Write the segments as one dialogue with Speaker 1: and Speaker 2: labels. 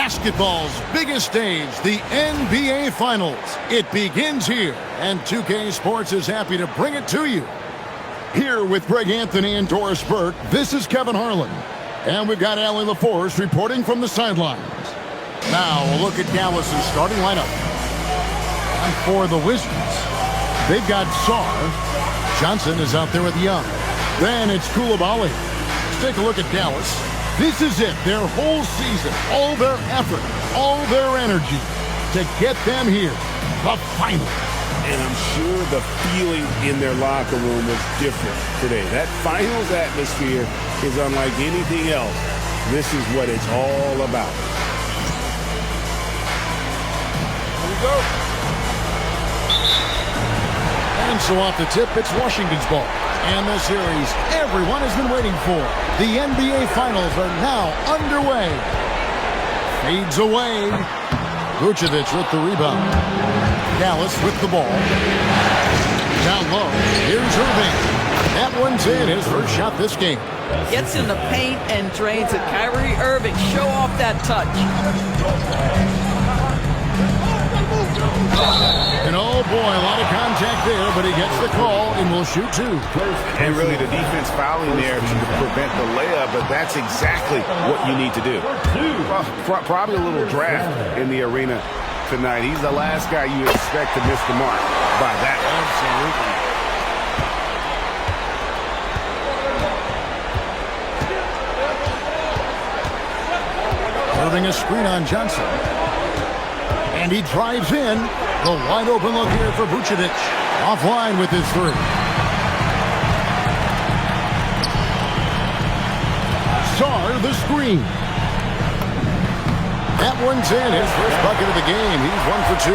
Speaker 1: Basketball's biggest stage, the NBA Finals. It begins here, and 2K Sports is happy to bring it to you. Here with Greg Anthony and Doris Burke, this is Kevin Harlan. And we've got Allie LaForce reporting from the sidelines. Now, a look at Dallas' starting lineup. And for the Wizards, they've got Sarr. Johnson is out there with Young. Then it's Coulibaly. Let's take a look at Dallas. This is it, their whole season, all their effort, all their energy to get them here, the final.
Speaker 2: And I'm sure the feeling in their locker room was different today. That finals atmosphere is unlike anything else. This is what it's all about.
Speaker 1: Here we go. And so off the tip, it's Washington's ball. And the series everyone has been waiting for. The NBA Finals are now underway. Fades away. Vucevic with the rebound. Dallas with the ball. Down low. Here's Irving. That one's in, his first shot this game.
Speaker 3: Gets in the paint and drains it. Kyrie Irving, show off that touch.
Speaker 1: And oh boy, a lot of contact there, but he gets the call and will shoot two.
Speaker 2: And really the defense fouling there to prevent the layup, but that's exactly what you need to do. Probably a little draft in the arena tonight. He's the last guy you expect to miss the mark by that.
Speaker 1: Absolutely. Irving a screen on Johnson. And he drives in. The wide open look here for Vucevic. Offline with his three. Sarr the screen. That one's in, his first bucket of the game. He's 1 for 2.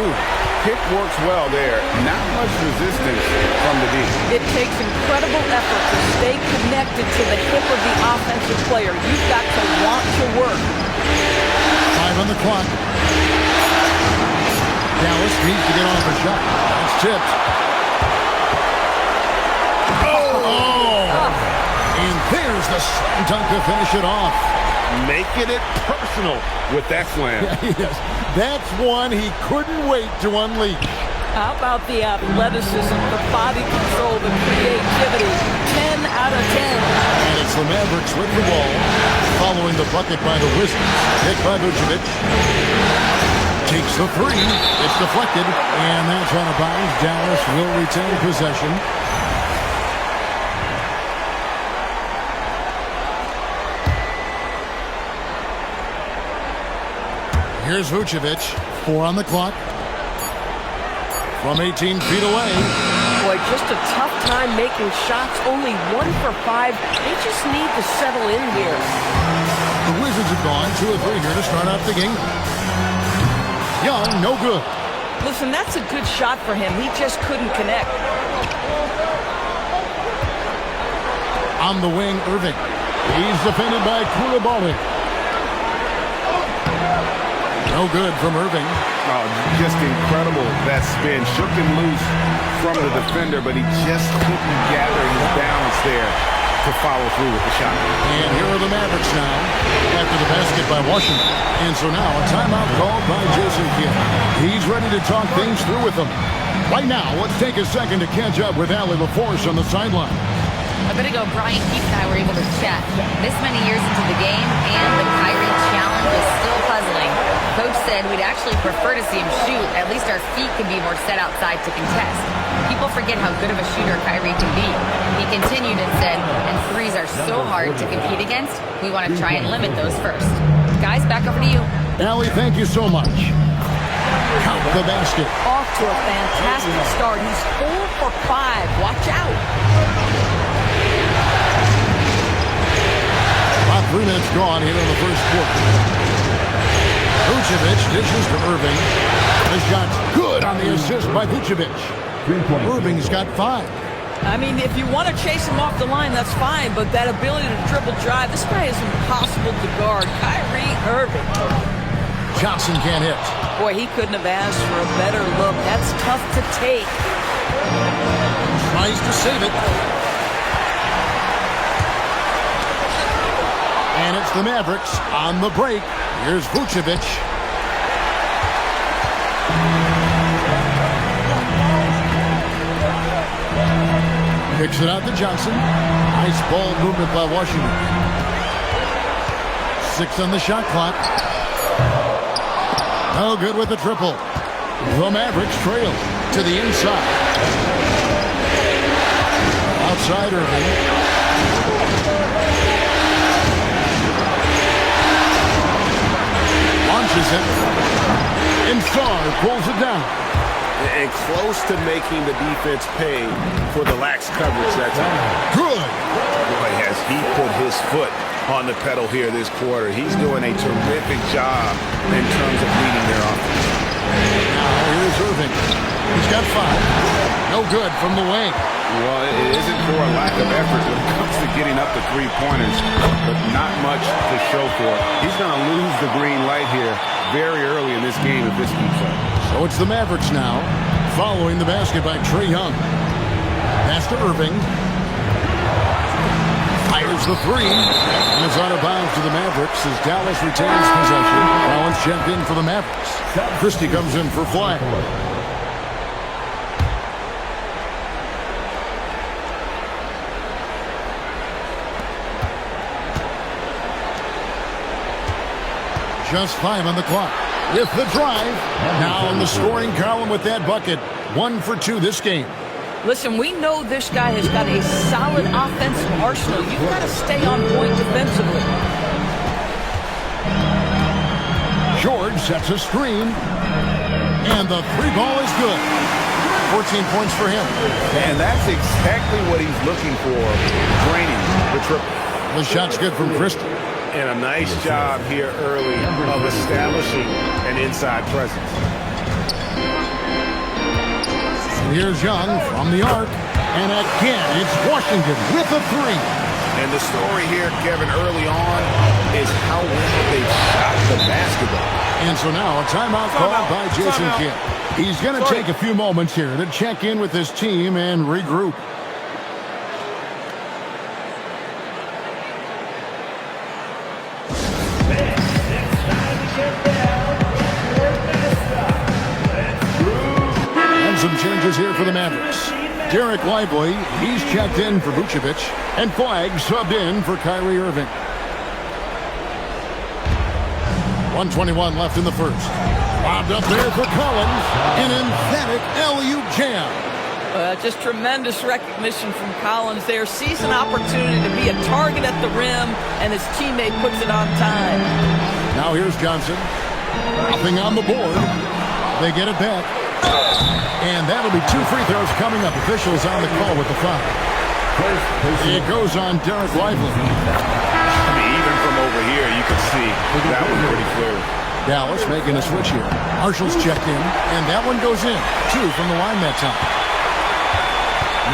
Speaker 2: Pick works well there. Not much resistance from the D.
Speaker 3: It takes incredible effort to stay connected to the hip of the offensive player. You've got to want to work.
Speaker 1: 5 on the clock. Dallas needs to get off a shot. That's tipped. Oh! And there's the slam dunk to finish it off.
Speaker 2: Making it personal with that slam.
Speaker 1: Yes, that's one he couldn't wait to unleash.
Speaker 3: How about the athleticism, the body control, the creativity? 10 out of 10.
Speaker 1: And it's the Mavericks with the ball. Following the bucket by the Wizards. Picked by Vucevic. Takes the three. It's deflected. And that's out of bounds. Dallas will retain possession. Here's Vucevic. 4 on the clock. From 18 feet away.
Speaker 4: Boy, just a tough time making shots. Only 1 for 5. They just need to settle in here.
Speaker 1: The Wizards have gone 2 of 3 here to start out the game. Young, no good.
Speaker 3: Listen, that's a good shot for him. He just couldn't connect.
Speaker 1: On the wing, Irving. He's defended by Coulibaly. No good from Irving.
Speaker 2: Oh, just incredible, that spin. Shook him loose from the defender, but he just couldn't gather his balance there to follow through with the shot.
Speaker 1: And here are the Mavericks now after the basket by Washington. And so now a timeout called by Jason Kidd. He's ready to talk things through with them. Right now, let's take a second to catch up with Allie LaForce on the sideline.
Speaker 5: A bit ago, Brian Keefe and I were able to chat. This many years into the game, and the Kyrie challenge is still puzzling. Coach said we'd actually prefer to see him shoot. At least our feet could be more set outside to contest. People forget how good of a shooter Kyrie can be. He continued and said, and threes are so hard to compete against, we want to try and limit those first. Guys, back over to you.
Speaker 1: Allie, thank you so much. Count the basket.
Speaker 3: Off to a fantastic start. He's 4 for 5. Watch out.
Speaker 1: About 3 minutes gone here in the first quarter. Vucevic dishes to Irving. The shot's good on the assist by Vucevic. Irving's got 5.
Speaker 3: I mean, if you want to chase him off the line, that's fine, but that ability to dribble drive, this guy is impossible to guard. Kyrie Irving.
Speaker 1: Johnson can't hit.
Speaker 3: Boy, he couldn't have asked for a better look. That's tough to take.
Speaker 1: Tries to save it. And it's the Mavericks on the break. Here's Vucevic. Kicks it out to Johnson. Nice ball movement by Washington. 6 on the shot clock. No good with the triple. The Mavericks trail to the inside. Outside Irving. Launches it. And Sarr pulls it down.
Speaker 2: And close to making the defense pay for the lax coverage that time.
Speaker 1: Good.
Speaker 2: Boy, has he put his foot on the pedal here this quarter. He's doing a terrific job in terms of leading their offense.
Speaker 1: Now here's Irving. He's got 5. No good from the wing.
Speaker 2: Well, it isn't for a lack of effort when it comes to getting up the three-pointers, but not much to show for it. He's going to lose the green light here very early in this game if this keeps up.
Speaker 1: So it's the Mavericks now, following the basket by Trae Young. Pass to Irving. Fires the 3. And it's out of bounds to the Mavericks as Dallas retains possession. Collins checked in for the Mavericks. Christie comes in for flag. Just 5 on the clock. With the drive. Now in the scoring column with that bucket. 1 for 2 this game.
Speaker 3: Listen, we know this guy has got a solid offensive arsenal. You've got to stay on point defensively.
Speaker 1: George sets a screen. And the 3 ball is good. 14 points for him.
Speaker 2: And that's exactly what he's looking for. Draining the triple.
Speaker 1: The shot's good from Christie.
Speaker 2: And a nice job here early of establishing an inside presence.
Speaker 1: Here's Young from the arc. And again, it's Washington with a 3.
Speaker 2: And the story here, Kevin, early on is how well they've shot the basketball.
Speaker 1: And so now a timeout called by Jason Kidd. He's going to take a few moments here to check in with his team and regroup. Some changes here for the Mavericks. Derek Lively, he's checked in for Vucevic, and Flag subbed in for Kyrie Irving. 1:21 left in the first. Lobbed up there for Collins. An emphatic alley-oop jam.
Speaker 3: Just tremendous recognition from Collins there. Sees an opportunity to be a target at the rim, and his teammate puts it on time.
Speaker 1: Now here's Johnson. Nothing on the board. They get it back. And that'll be 2 free throws coming up. Officials on the call with the foul. It goes on Derek Lively.
Speaker 2: I mean, even from over here, you can see that was pretty clear.
Speaker 1: Dallas making a switch here. Marshall's checked in, and that one goes in. 2 from the line that time.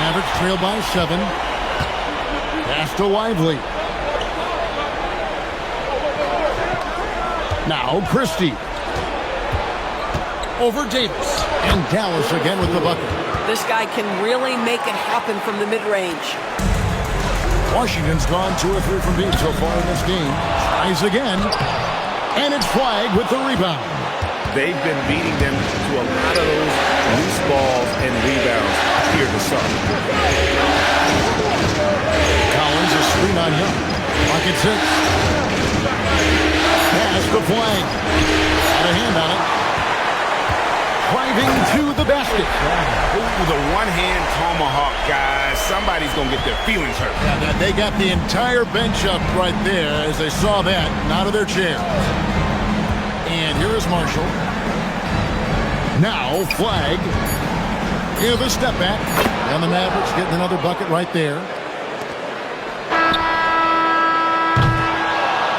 Speaker 1: Mavericks trail by 7. Pass to Lively. Now Christie. Over Davis. And Dallas again with the bucket.
Speaker 3: This guy can really make it happen from the mid-range.
Speaker 1: Washington's gone 2 or 3 from deep so far in this game. Tries again. And it's Flag with the rebound.
Speaker 2: They've been beating them to a lot of those loose balls and rebounds here this summer.
Speaker 1: Collins a screen on Young. Bucket 6. Pass to Flag. Got a hand on it. Driving to the basket.
Speaker 2: Ooh, the one-hand tomahawk, guys. Somebody's going to get their feelings hurt.
Speaker 1: Yeah, they got the entire bench up right there as they saw that and out of their chairs. And here is Marshall. Now Flag. Here the step back. And the Mavericks getting another bucket right there.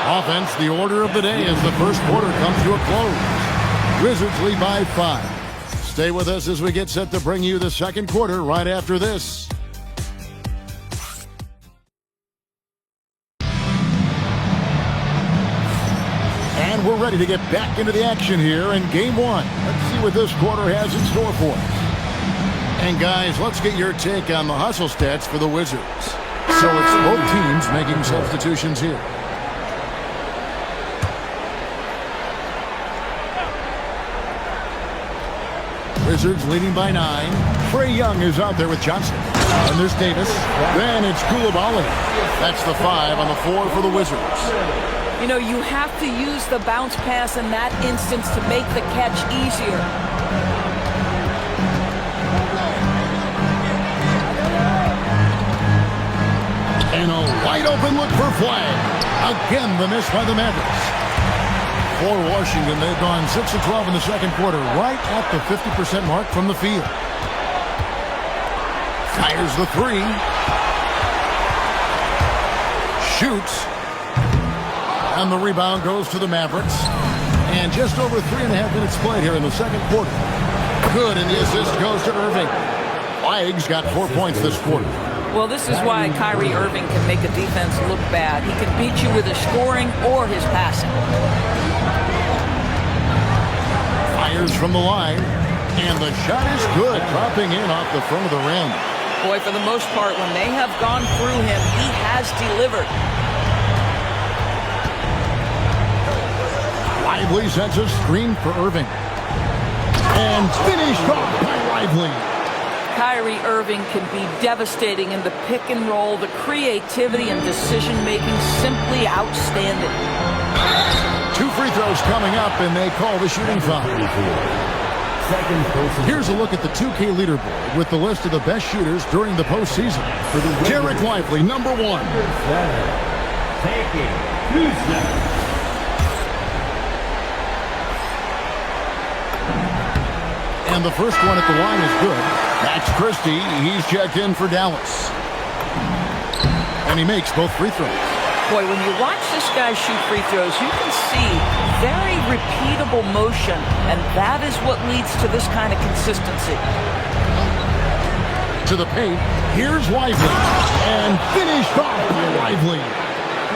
Speaker 1: Offense, the order of the day as the first quarter comes to a close. Wizards lead by 5. Stay with us as we get set to bring you the second quarter right after this. And we're ready to get back into the action here in Game 1. Let's see what this quarter has in store for us. And guys, let's get your take on the hustle stats for the Wizards. So it's both teams making substitutions here. Wizards leading by 9. Trae Young is out there with Johnson. And there's Davis. Then it's Coulibaly. That's the 5 on the floor for the Wizards.
Speaker 3: You know, you have to use the bounce pass in that instance to make the catch easier.
Speaker 1: And a wide open look for Flag. Again, the miss by the Mavericks. For Washington, they've gone 6 of 12 in the second quarter, right at the 50% mark from the field. Fires the 3. Shoots. And the rebound goes to the Mavericks. And just over 3.5 minutes played here in the second quarter. Good, and the assist goes to Irving. Flag's got 4 points this quarter.
Speaker 3: Well, this is why Kyrie Irving can make a defense look bad. He can beat you with his scoring or his passing.
Speaker 1: Fires from the line. And the shot is good, dropping in off the front of the rim.
Speaker 3: Boy, for the most part, when they have gone through him, he has delivered.
Speaker 1: Lively sets a screen for Irving. And finished off by Lively.
Speaker 3: Kyrie Irving can be devastating in the pick and roll. The creativity and decision-making simply outstanding.
Speaker 1: 2 free throws coming up, and they call the shooting foul. Here's a look at the 2K leaderboard with the list of the best shooters during the postseason. Derek Lively, number 1. And the first one at the line is good. Max Christie, he's checked in for Dallas. And he makes both free throws.
Speaker 3: Boy, when you watch this guy shoot free throws, you can see very repeatable motion, and that is what leads to this kind of consistency.
Speaker 1: To the paint, here's Lively. And finished off by Lively.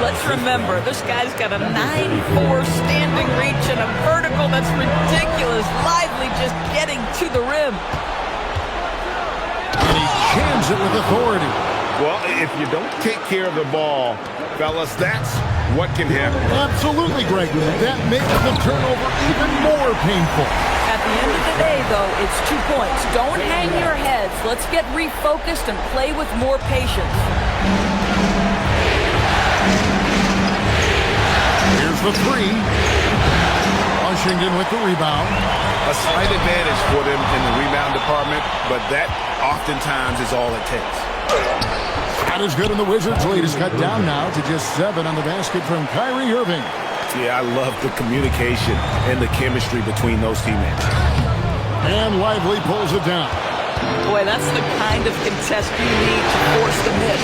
Speaker 3: Let's remember, this guy's got a 9'4" standing reach and a vertical that's ridiculous. Lively just getting to the rim.
Speaker 1: And he jams it with authority.
Speaker 2: Well, if you don't take care of the ball, fellas, that's what can happen.
Speaker 1: Absolutely, Greg. That makes the turnover even more painful.
Speaker 3: At the end of the day, though, it's 2 points. Don't hang your heads. Let's get refocused and play with more patience.
Speaker 1: Here's the 3. Washington with the rebound.
Speaker 2: A slight advantage for them in the rebound department, but that oftentimes is all it takes.
Speaker 1: That is good, and the Wizards' lead is cut down now to just 7 on the basket from Kyrie Irving.
Speaker 2: Yeah, I love the communication and the chemistry between those teammates.
Speaker 1: And Lively pulls it down.
Speaker 3: Boy, that's the kind of contest you need to force the miss.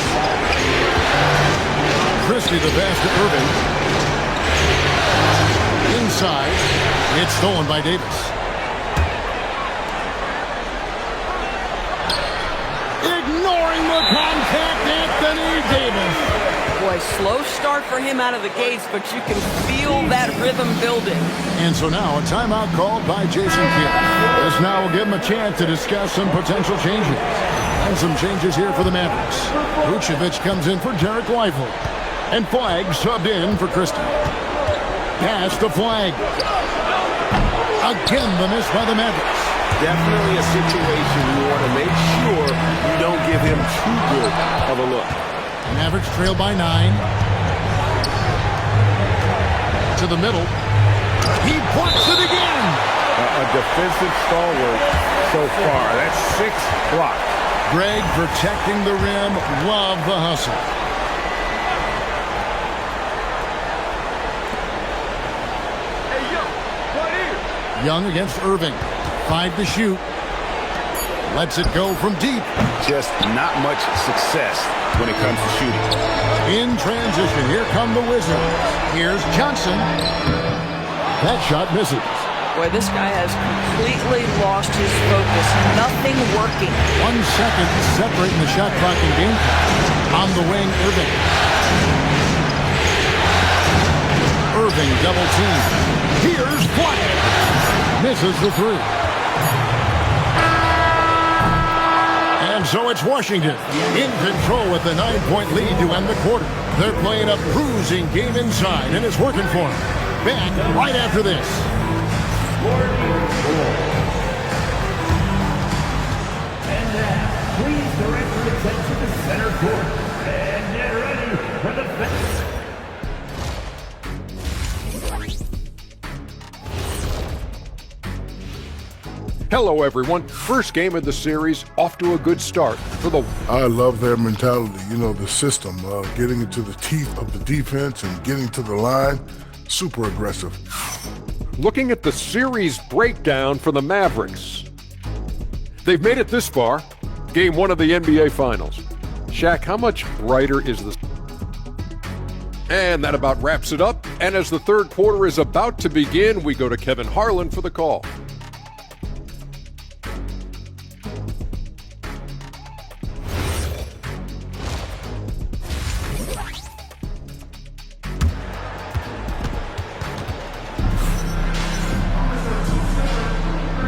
Speaker 1: Christie the pass to Irving. Inside. It's stolen by Davis. Ignoring the contact, Anthony Davis.
Speaker 3: Boy, slow start for him out of the gates, but you can feel that rhythm building.
Speaker 1: And so now a timeout called by Jason Kidd. This now will give him a chance to discuss some potential changes. And some changes here for the Mavericks. Vucevic comes in for Derek Lively. And Flag subbed in for Christie. Pass to Flag. Again, the miss by the Mavericks.
Speaker 2: Definitely a situation you want to make sure you don't give him too good of a look.
Speaker 1: Mavericks trail by 9. To the middle. He puts it again.
Speaker 2: A defensive stalwart so far. That's 6 blocks.
Speaker 1: Greg protecting the rim. Love the hustle. Young against Irving. 5 to shoot. Lets it go from deep.
Speaker 2: Just not much success when it comes to shooting.
Speaker 1: In transition, here come the Wizards. Here's Johnson. That shot misses.
Speaker 3: Boy, this guy has completely lost his focus. Nothing working.
Speaker 1: 1 second separating the shot clock and game clock. On the wing, Irving. Irving double team. Here's Flag. Misses the 3. And so it's Washington in control with the 9-point lead to end the quarter. They're playing a bruising game inside, and it's working for them. Back right after this.
Speaker 6: center court. And get ready for the fence.
Speaker 7: Hello, everyone. First game of the series, off to a good start for the...
Speaker 8: I love their mentality, the system, getting into the teeth of the defense and getting to the line, super aggressive.
Speaker 7: Looking at the series breakdown for the Mavericks. They've made it this far, game 1 of the NBA Finals. Shaq, how much brighter is this? And that about wraps it up. And as the third quarter is about to begin, we go to Kevin Harlan for the call.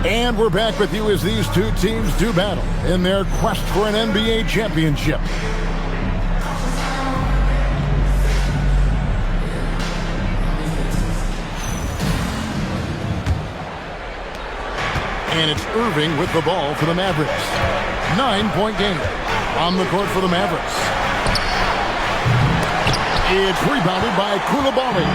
Speaker 1: And we're back with you as these two teams do battle in their quest for an NBA championship. And it's Irving with the ball for the Mavericks. 9-point game on the court for the Mavericks. It's rebounded by Coulibaly.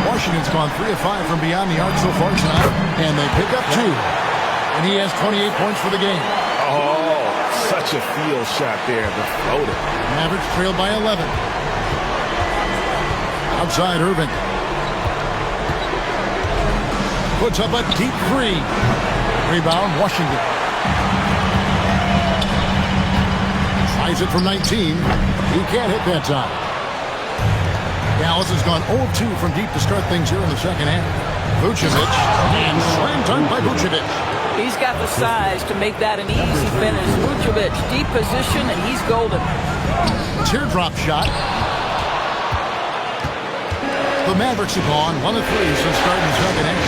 Speaker 1: Washington's gone 3 of 5 from beyond the arc so far tonight, and they pick up 2. And he has 28 points for the game.
Speaker 2: Oh, such a field shot there, the floater.
Speaker 1: Mavericks trailed by 11. Outside Irving. Puts up a deep 3. Rebound, Washington. Tries it from 19. He can't hit that time. Dallas has gone 0-2 from deep to start things here in the second half. Vucevic, and slam dunk by Vucevic.
Speaker 3: He's got the size to make that an easy finish. Vucevic, deep position, and he's golden.
Speaker 1: Teardrop shot. The Mavericks have gone 1 of 3 since starting the second half.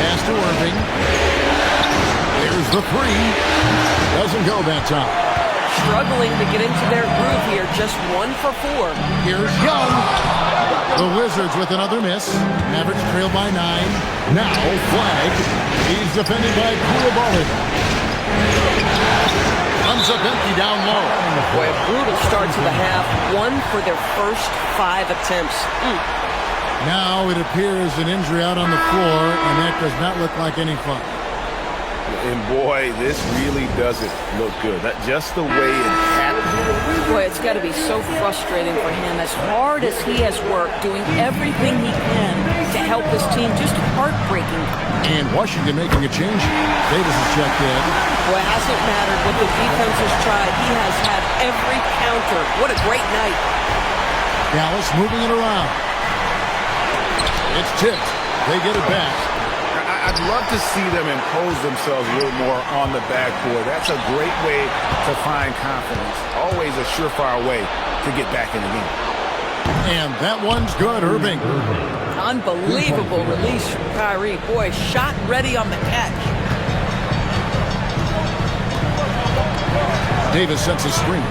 Speaker 1: Pass to Irving. There's the 3. Doesn't go that time.
Speaker 4: Struggling to get into their groove here, just 1 for 4.
Speaker 1: Here's Young. The Wizards with another miss. Mavericks trail by 9. Now flag. He's defended by Coulibaly. Comes up empty down low.
Speaker 4: Boy, a brutal start to the half. 1 for their first 5 attempts.
Speaker 1: Now it appears an injury out on the floor, and that does not look like any fun.
Speaker 2: And boy, this really doesn't look good. That just the way it happened.
Speaker 3: Boy, it's got to be so frustrating for him. As hard as he has worked, doing everything he can to help his team, just heartbreaking.
Speaker 1: And Washington making a change. Davis has checked in.
Speaker 4: Boy, it hasn't mattered what the defense has tried. He has had every counter. What a great night.
Speaker 1: Dallas moving it around. It's tipped. They get it back.
Speaker 2: I'd love to see them impose themselves a little more on the backboard. That's a great way to find confidence. Always a surefire way to get back in the game.
Speaker 1: And that one's good, Irving.
Speaker 3: Unbelievable release from Kyrie. Boy, shot ready on the catch.
Speaker 1: Davis sets a screen.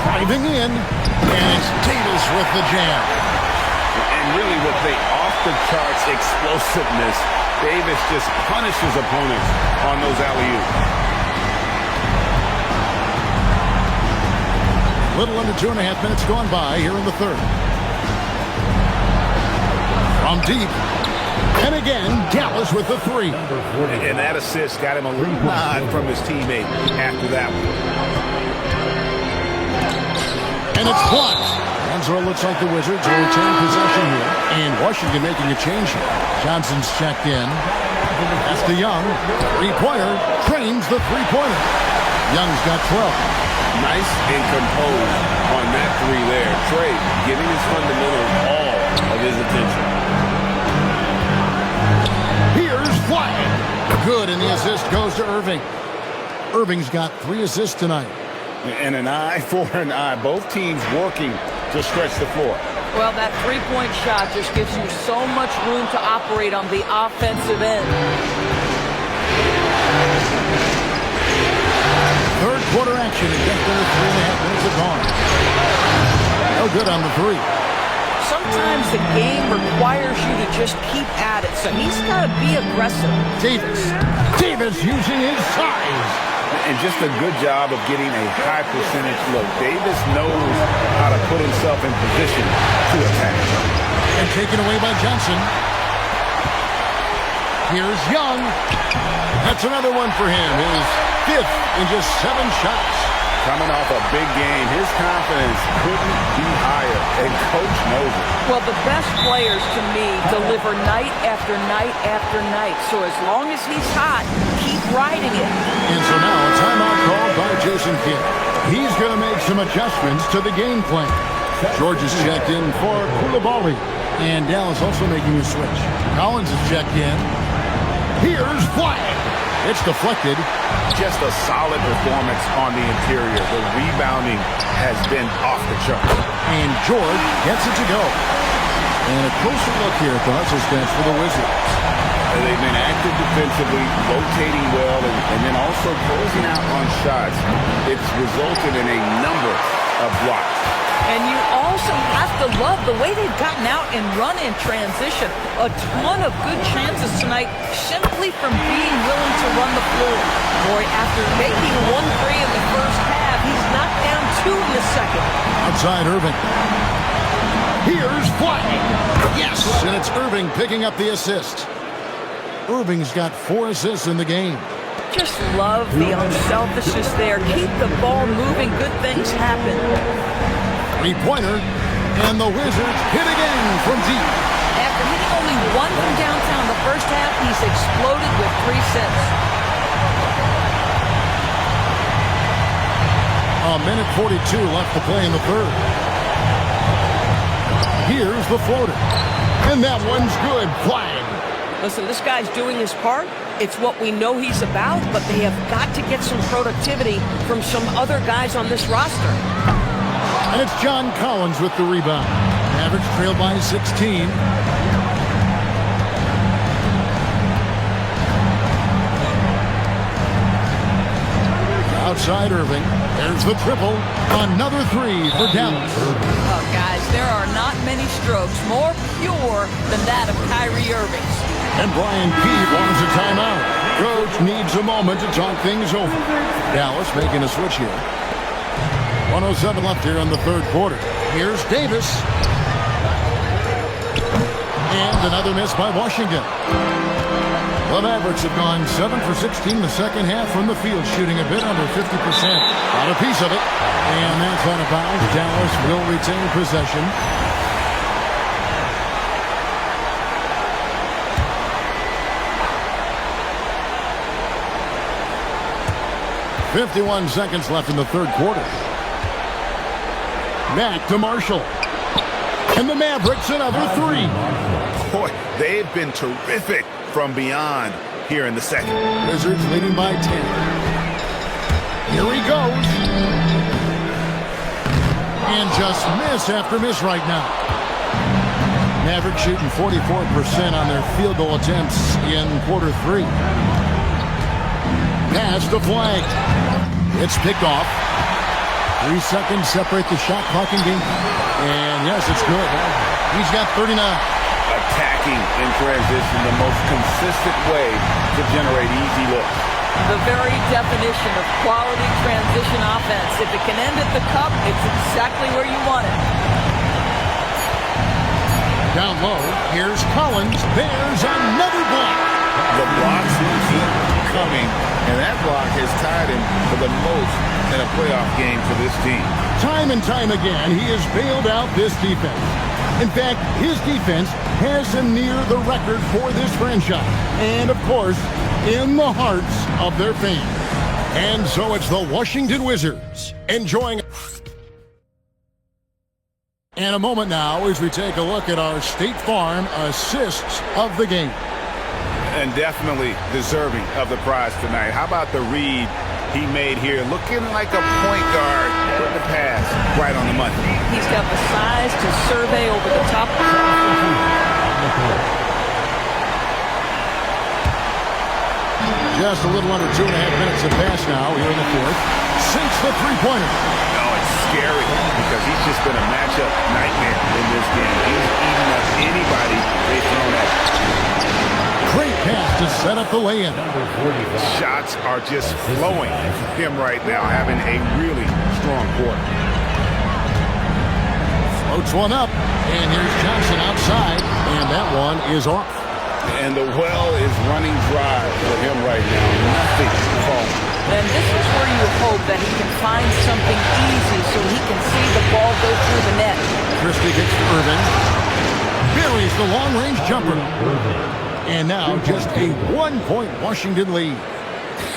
Speaker 1: Driving in. And it's Davis with the jam.
Speaker 2: And really with the off-the-charts explosiveness, Davis just punishes opponents on those alley-oops.
Speaker 1: Little under 2.5 minutes gone by here in the third. From deep. And again, Dallas with the 3.
Speaker 2: And that assist got him a little nod from his teammate after that one.
Speaker 1: And it's blocked. And so it looks like the Wizards will retain possession here. And Washington making a change here. Johnson's checked in. That's to Young. 3-pointer. Trains the 3-pointer. Young's got 12.
Speaker 2: Nice and composed on that 3 there. Trey giving his fundamentals all of his attention.
Speaker 1: Here's Flag. Good, and the assist goes to Irving. Irving's got 3 assists tonight.
Speaker 2: And an eye for an eye. Both teams working to stretch the floor.
Speaker 3: Well, that three-point shot just gives you so much room to operate on the offensive end.
Speaker 1: Third quarter action and just under 3.5 minutes have gone. No good on the 3.
Speaker 3: Sometimes the game requires you to just keep at it, so he's got to be aggressive.
Speaker 1: Davis using his size.
Speaker 2: And just a good job of getting a high percentage look. Davis knows how to put himself in position to attack.
Speaker 1: And taken away by Johnson. Here's Young. That's another one for him. His 5th in just 7 shots.
Speaker 2: Coming off a big game, his confidence couldn't be higher, and Coach knows it.
Speaker 3: Well, the best players, to me, deliver night after night after night. So as long as he's hot, keep riding it.
Speaker 1: And so now a timeout called by Jason Kidd. He's going to make some adjustments to the game plan. George is checked in for Koulibaly. And Dallas also making a switch. Collins is checked in. Here's flag. It's deflected.
Speaker 2: Just a solid performance on the interior. The rebounding has been off the chart.
Speaker 1: And George gets it to go. And a closer look here at the hustle stance for the Wizards.
Speaker 2: They've been active defensively, rotating well, and then also closing out on shots. It's resulted in a number of blocks.
Speaker 3: And you also have to love the way they've gotten out and run in transition. A ton of good chances tonight simply from being willing to run the floor. Boy, after making 1 3 in the first half, he's knocked down 2 in the second.
Speaker 1: Outside Irving. Here's flag. Yes, and it's Irving picking up the assist. Irving's got 4 assists in the game.
Speaker 3: Just love the unselfishness there. Keep the ball moving. Good things happen.
Speaker 1: 3-pointer, and the Wizards hit again from deep.
Speaker 3: After hitting only 1 from downtown the first half, he's exploded with 3 sets.
Speaker 1: A minute 42 left to play in the third. Here's the floater. And that one's good. Flag.
Speaker 4: Listen, this guy's doing his part. It's what we know he's about, but they have got to get some productivity from some other guys on this roster.
Speaker 1: And it's John Collins with the rebound. Mavericks trail by 16. Outside Irving. There's the triple. Another 3 for Dallas.
Speaker 3: Oh, guys, there are not many strokes more pure than that of Kyrie Irving's.
Speaker 1: And Brian Peete wants a timeout. Coach needs a moment to talk things over. Dallas making a switch here. 1:07 left here in the third quarter. Here's Davis. And another miss by Washington. The Mavericks have gone 7 for 16 the second half from the field, shooting a bit under 50%. Got a piece of it. And that's out of bounds. Dallas will retain possession. .51 seconds left in the third quarter. Back to Marshall. And the Mavericks another 3.
Speaker 2: Boy, they've been terrific from beyond here in the second.
Speaker 1: Wizards leading by 10. Here he goes. And just miss after miss right now. Mavericks shooting 44% on their field goal attempts in quarter 3. Pass to flag. It's picked off. 3 seconds separate the shot clock and game. And yes, it's good. He's got 39.
Speaker 2: Attacking in transition, the most consistent way to generate easy looks.
Speaker 3: The very definition of quality transition offense. If it can end at the cup, it's exactly where you want it.
Speaker 1: Down low, here's Collins. There's another block.
Speaker 2: The blocks keep coming, and that block has tied him for the most in a playoff game for this team.
Speaker 1: Time and time again, he has bailed out this defense. In fact, his defense has him near the record for this franchise. And, of course, in the hearts of their fans. And so it's the Washington Wizards enjoying. And a moment now as we take a look at our State Farm assists of the game.
Speaker 2: And definitely deserving of the prize tonight. How about the read he made here? Looking like a point guard with the pass right on the money.
Speaker 3: He's got the size to survey over the top.
Speaker 1: Just a little under 2.5 minutes have passed now here in the fourth. Sinks the three-pointer.
Speaker 2: No, it's scary because he's just been a matchup nightmare in this game. He's eating up anybody they've thrown at him.
Speaker 1: Great pass to set up the lay-in.
Speaker 2: Shots are just flowing from him right now, having a really strong quarter.
Speaker 1: Floats one up, and here's Johnson outside, and that one is off.
Speaker 2: And the well is running dry for him right now. Nothing falling.
Speaker 3: And this is where you hope that he can find something easy so he can see the ball go through the net.
Speaker 1: Christie gets to Irving. Buries the long-range jumper. And now just a 1-point Washington lead.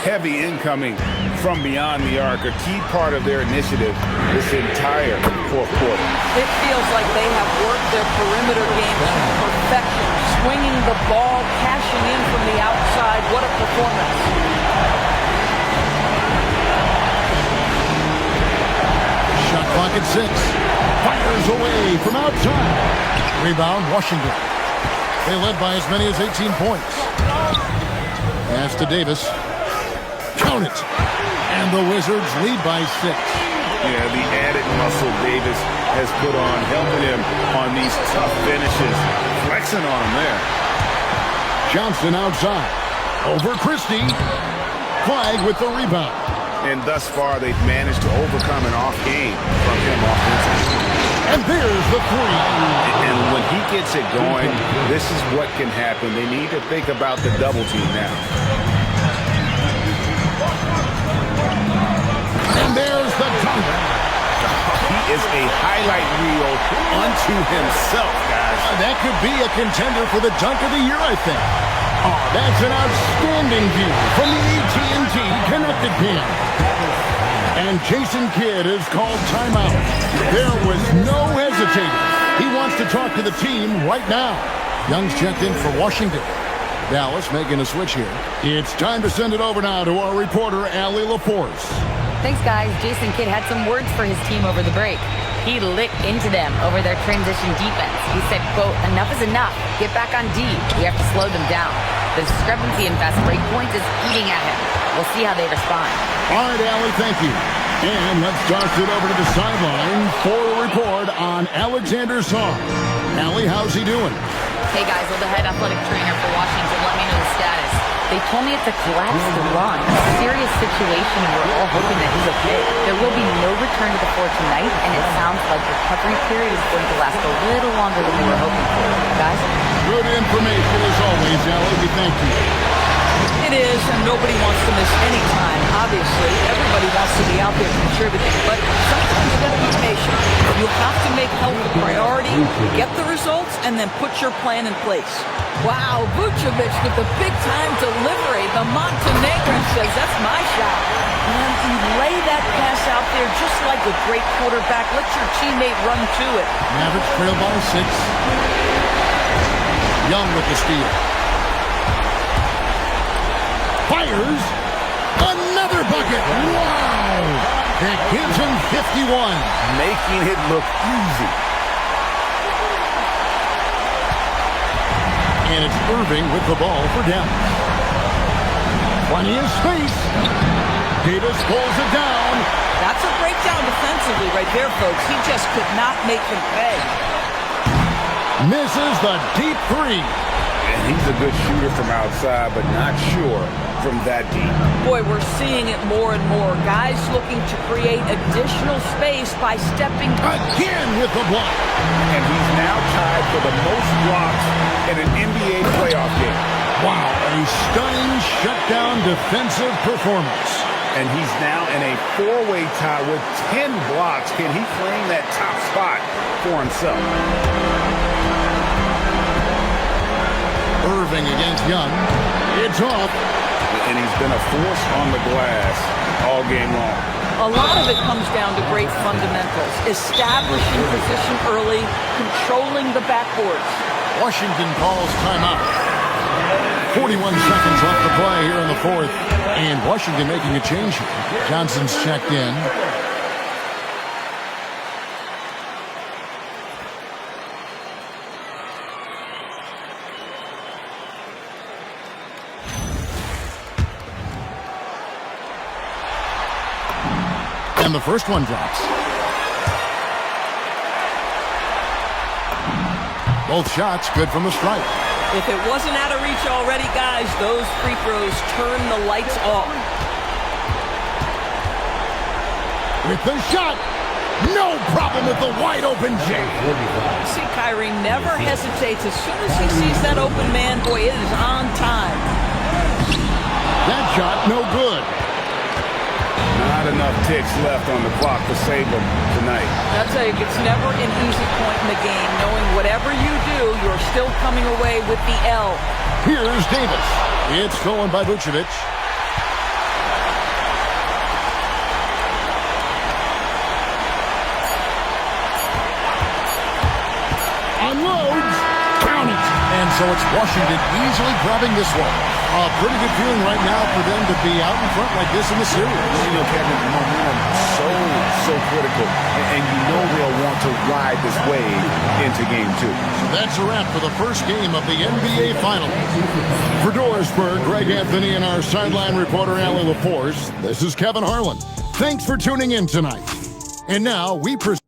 Speaker 2: Heavy incoming from beyond the arc, a key part of their initiative this entire fourth quarter.
Speaker 3: It feels like they have worked their perimeter game to perfection. Swinging the ball, cashing in from the outside. What a performance.
Speaker 1: Shot clock at 6. Fires away from outside. Rebound, Washington. They led by as many as 18 points. Pass to Davis. Count it. And the Wizards lead by 6.
Speaker 2: Yeah, the added muscle Davis has put on, helping him on these tough finishes. Flexing on him there.
Speaker 1: Johnson outside. Over Christie. Clyde with the rebound.
Speaker 2: And thus far, they've managed to overcome an off game from him offensively.
Speaker 1: And there's the 3.
Speaker 2: And when he gets it going, this is what can happen. They need to think about the double team now.
Speaker 1: And there's the dunk.
Speaker 2: He is a highlight reel unto himself, guys.
Speaker 1: That could be a contender for the dunk of the year, I think. Oh, that's an outstanding view from the AT&T connected pin. And Jason Kidd is called timeout. There was no hesitating. He wants to talk to the team right now. Young's checked in for Washington. Dallas making a switch here. It's time to send it over now to our reporter, Allie LaForce.
Speaker 5: Thanks, guys. Jason Kidd had some words for his team over the break. He lit into them over their transition defense. He said, quote, "Enough is enough. Get back on D. We have to slow them down. The discrepancy in fast break points is eating at him. We'll see how they respond."
Speaker 1: All right, Allie, thank you. And let's toss it over to the sideline for a report on Alexander Song. Allie, how's he doing?
Speaker 5: Hey, guys. Well, the head athletic trainer for Washington let me know the status. They told me it's a collapsed lung. It's a serious situation, and we're all hoping that he's okay. There will be no return to the floor tonight, and it sounds like the recovery period is going to last a little longer than we were hoping for. Guys?
Speaker 1: Good information as always, Allie. We thank you.
Speaker 3: It is, and nobody wants to miss any time. Obviously, everybody wants to be out there contributing, but sometimes you got to be patient. You have to make health a priority, get the results, and then put your plan in place. Wow, Vucevic with the big-time delivery. The Montenegrin says, "That's my shot." And you lay that pass out there just like a great quarterback. Let your teammate run to it.
Speaker 1: Mavericks trail by 6. Young with the steal. Fires. Another bucket. Wow. That gives him 51.
Speaker 2: Making it look easy.
Speaker 1: And it's Irving with the ball for Dallas. Plenty of space. Davis pulls it down.
Speaker 3: That's a breakdown defensively right there, folks. He just could not make him pay.
Speaker 1: Misses the deep 3.
Speaker 2: And he's a good shooter from outside, but not sure from that deep.
Speaker 3: Boy, we're seeing it more and more. Guys looking to create additional space by stepping
Speaker 1: Again with the block.
Speaker 2: And he's now tied for the most blocks in an NBA playoff game.
Speaker 1: Wow, a stunning shutdown defensive performance.
Speaker 2: And he's now in a 4-way tie with 10 blocks. Can he claim that top spot for himself?
Speaker 1: Irving against Young. It's off.
Speaker 2: And he's been a force on the glass all game long.
Speaker 3: A lot of it comes down to great fundamentals. Establishing position early, controlling the backboards.
Speaker 1: Washington calls timeout. 41 seconds left to play here in the fourth. And Washington making a change here. Johnson's checked in. And the first one drops. Both shots good from the stripe.
Speaker 4: If it wasn't out of reach already, guys, those free throws turn the lights off.
Speaker 1: With the shot. No problem with the wide open jam.
Speaker 3: See, Kyrie never hesitates. As soon as he sees that open man, boy, it is on time.
Speaker 1: That shot, no good.
Speaker 2: Not enough ticks left on the clock to save them tonight.
Speaker 3: I'll tell you, it's never an easy point in the game, knowing whatever you do, you're still coming away with the L.
Speaker 1: Here's Davis. It's stolen by Vucevic. Unloads. Count it. And so it's Washington easily grabbing this one. A pretty good feeling right now for them to be out in front like this in the series.
Speaker 2: You know, Kevin, momentum so critical. And you know they'll want to ride this wave into game 2.
Speaker 1: So that's a wrap for the first game of the NBA Finals. For Dorisburg, Greg Anthony, and our sideline reporter, Allie LaForce, this is Kevin Harlan. Thanks for tuning in tonight. And now we present